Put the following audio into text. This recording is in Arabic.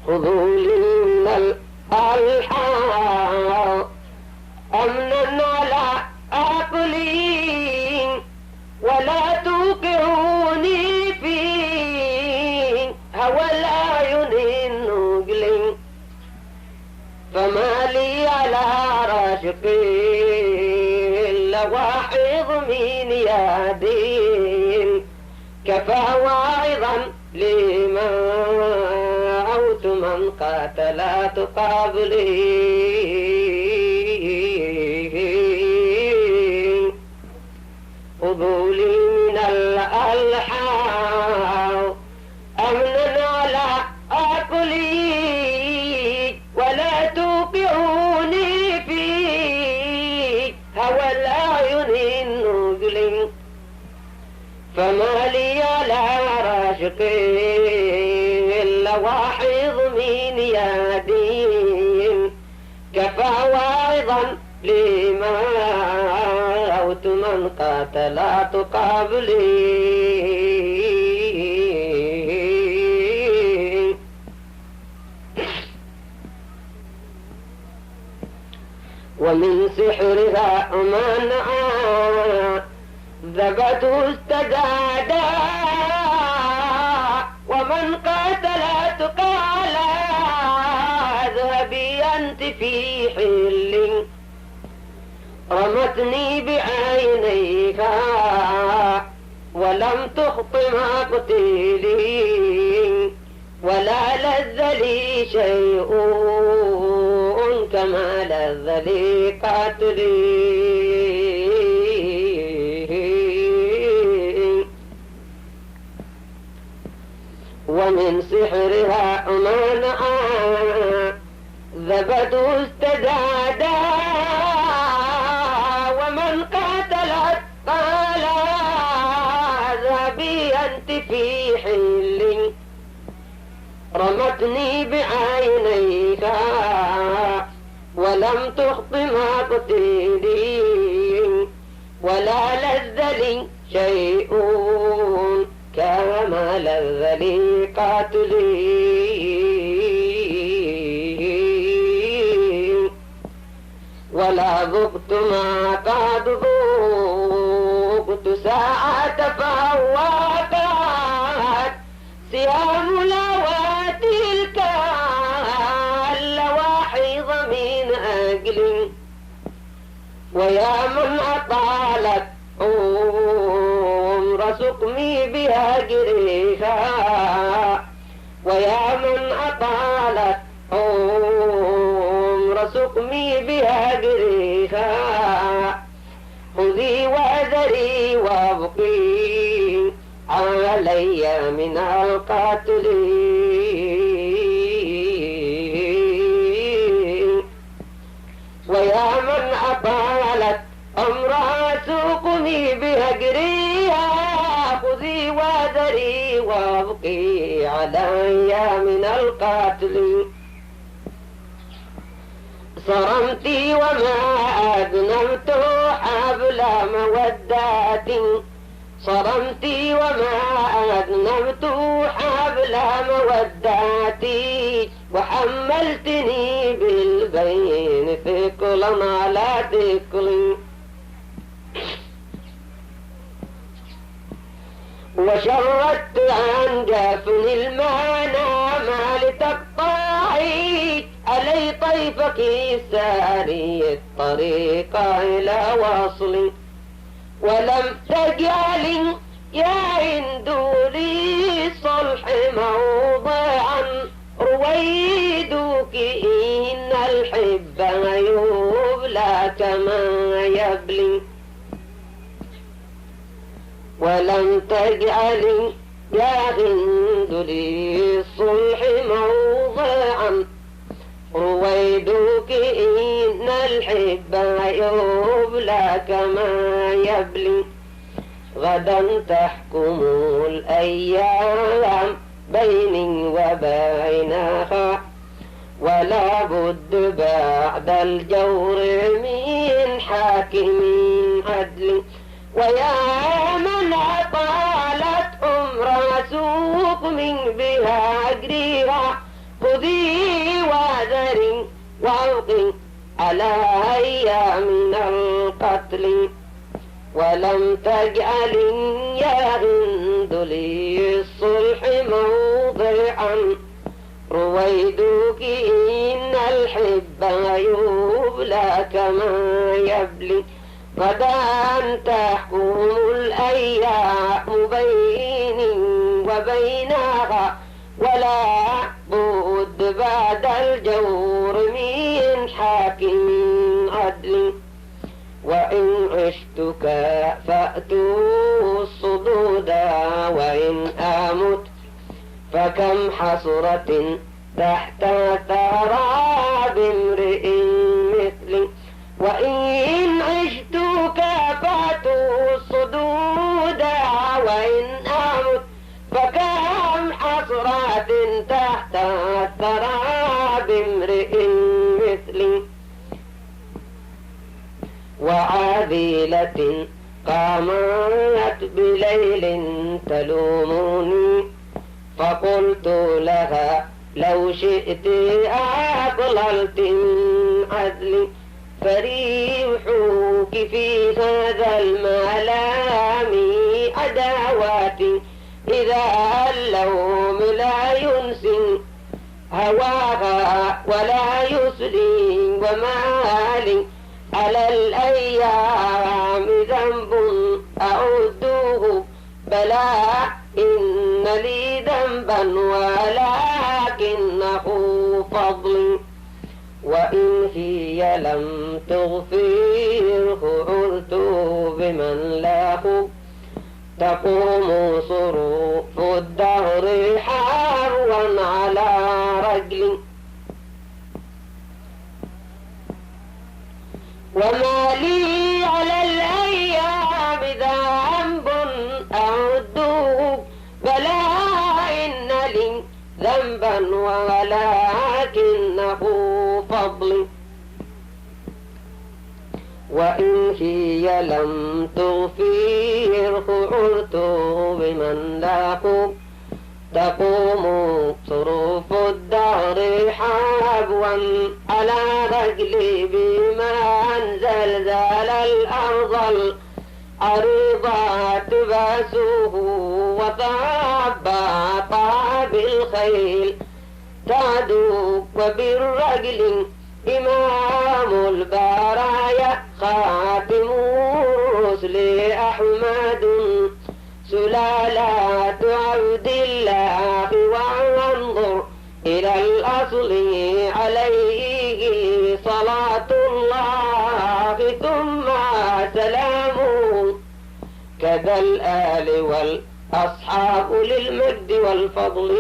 خذوا لي من الألحان أمنا على عقلي ولا توقعوني في هوى الأعين النجل فما لي على راشقي إلا واحد من يدين كفى واعظا لما أوت من قاتلت قبلي خذوا لي من الألحان أمنا على عقلي ولا توقعوني في هوى الأعين النجل فما لي على راشقي إلا واحد من يدين كفى واعظا لما أوت من قاتلت قبلي ومن سحرها منعا ذبته استجادا ومن قاتلت قال اذهبي أنت في حل رمتني بعينيها ولم تخط مقتلي ولا لذ لي شيء كما لذ لي قتلي ومن سحرها منعا ذبته استجادا ومن قاتلت قال اذهبي أنت في حل رمتني بعينيها ولم تخط مقتلي ولا لذ لي شيء كما لذ لي قتلي ولا ذقت ما قد ذقت ساعة فوقت صيام لواتي اللواحظ من أجل ويا من أطالت عمر سقمي بهجرها ويا من أطالت عمر سقمي بهجرها خذي وأذري وابقي علي من القتل ويا من أطالت أمرها سوقني بهجريها خذي وذري وابقي علي من القتل صرمتي وما أذنبت حبل مودات صرمتي وما أذنبت حبل موداتي وحملتني بالبين ثقلا على ثقل وشردت عن جفن المنام لتقطعي علي طيفك الساري الطريق إلى وصل ولم تجعل يا هند لي صلح موضعا رويدك إن الحب يبلى كما يبلي ولم تجعل يا هند لي صلح موضعا رويدك إن الحب يبلى كما يبلي غدا تحكم الأيام بيني وبينها ولا بد بعد الجور من حاكم عدل ويا من أطالت عمر سوق من بهجرها خذ ذي وذر وعوق على هيا من القتل ولم تجعل يا هند لي الصلح موضعا رويدك إن الحب يبلى كما يبلي غدا تحكم الأيام بيني وبينها ولا بد بعد الجور من حاكم عدل وإن عشت كافأت الصدود وإن أمت فكم حسرة تحت ثرى بامرئ مثلي وإن عشت كافأت الصدود وإن أمت فكم حسرة تحت الثرى بامرئ مثلي وعاذلة قامت بليل تلومني فقلت لها لو شئت أضللت من عدلي فريحوك في هذا الملام أدوات إذا اللوم لا ينسي هواها ولا يسري ومالي على الأيام ذنب أعده بلى إن لي ذنبا ولكنه فضلي وإن هي لم تغفره عرت بمن له تقوم صروف الدهر حروا على رجل وما لي على الأيام ذنب أعده بلى إن لي ذنبا ولكنه فضلي وإن هي لم تغفره عرت بمن له تقوم صروف الدهر حبوا على رجلي بما أنزل الأرض الأرض تباسه وثبط بالخيل تعدو وبالرجل إمام البرايا خاتم الرسل أحمد سلالات عبد الله وانظر إلى الأصل عليه صلاة الله ثم سلامه كذا الآل والأصحاب للمجد والفضل